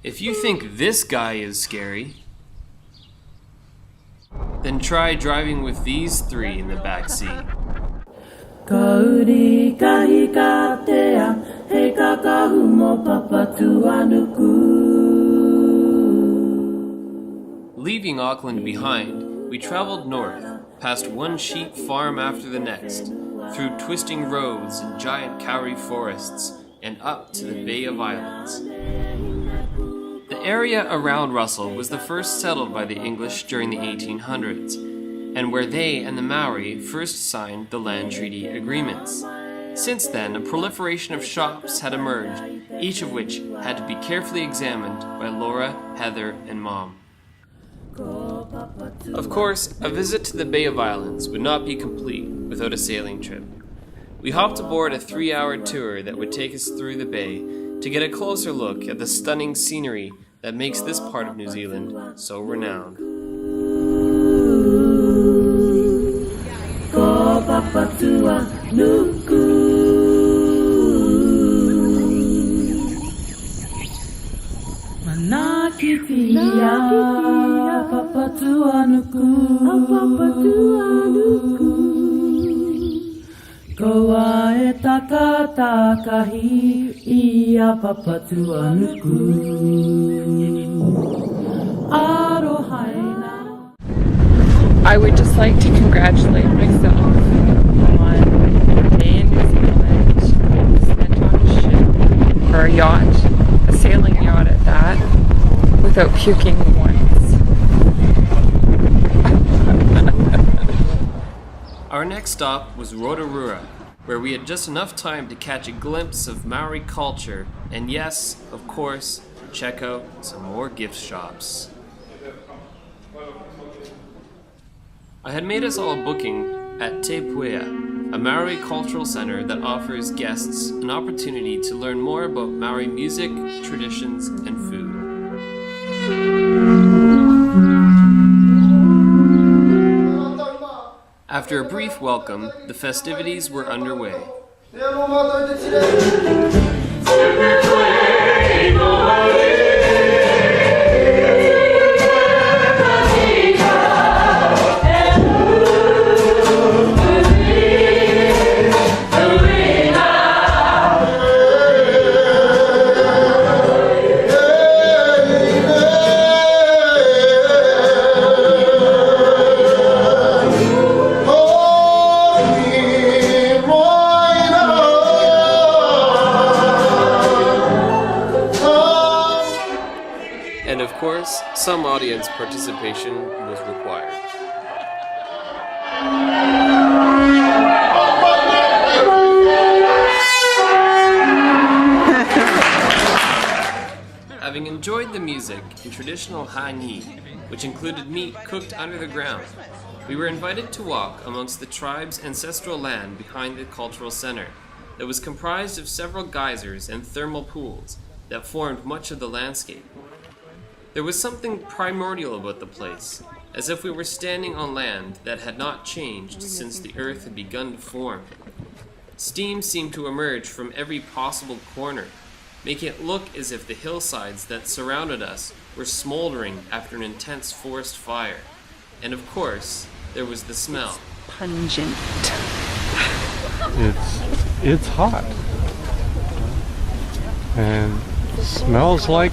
If you think this guy is scary, then try driving with these three in the back seat. Leaving Auckland behind, we traveled north, past one sheep farm after the next, through twisting roads and giant kauri forests, and up to the Bay of Islands. The area around Russell was the first settled by the English during the 1800s, and where they and the Maori first signed the land treaty agreements. Since then, a proliferation of shops had emerged, each of which had to be carefully examined by Laura, Heather, and Mom. Of course, a visit to the Bay of Islands would not be complete without a sailing trip. We hopped aboard a 3-hour tour that would take us through the bay to get a closer look at the stunning scenery that makes this part of New Zealand so renowned. I would just like to congratulate myself on a day in New Zealand spent on a ship, or a yacht, a sailing yacht at that, without puking once. Our next stop was Rotorua, where we had just enough time to catch a glimpse of Maori culture and, yes, of course, check out some more gift shops. I had made us all a booking at Te Puea, a Maori cultural center that offers guests an opportunity to learn more about Maori music, traditions, and food. After a brief welcome, the festivities were underway. And of course, some audience participation was required. Having enjoyed the music and traditional hangi, which included meat cooked under the ground, we were invited to walk amongst the tribe's ancestral land behind the cultural center that was comprised of several geysers and thermal pools that formed much of the landscape. There was something primordial about the place, as if we were standing on land that had not changed since the earth had begun to form. Steam seemed to emerge from every possible corner, making it look as if the hillsides that surrounded us were smoldering after an intense forest fire. And of course, there was the smell. Pungent. It's hot. And smells like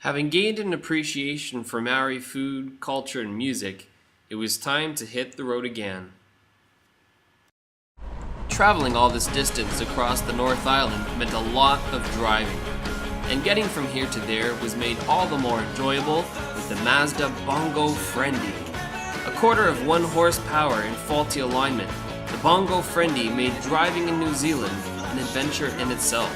Having gained an appreciation for Maori food, culture, and music, it was time to hit the road again. Traveling all this distance across the North Island meant a lot of driving, and getting from here to there was made all the more enjoyable with the Mazda Bongo Friendee. A quarter of 1 horsepower in faulty alignment, the Bongo Friendee made driving in New Zealand an adventure in itself.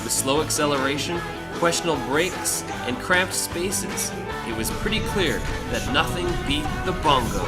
With slow acceleration, questionable brakes, and cramped spaces, it was pretty clear that nothing beat the Bongo.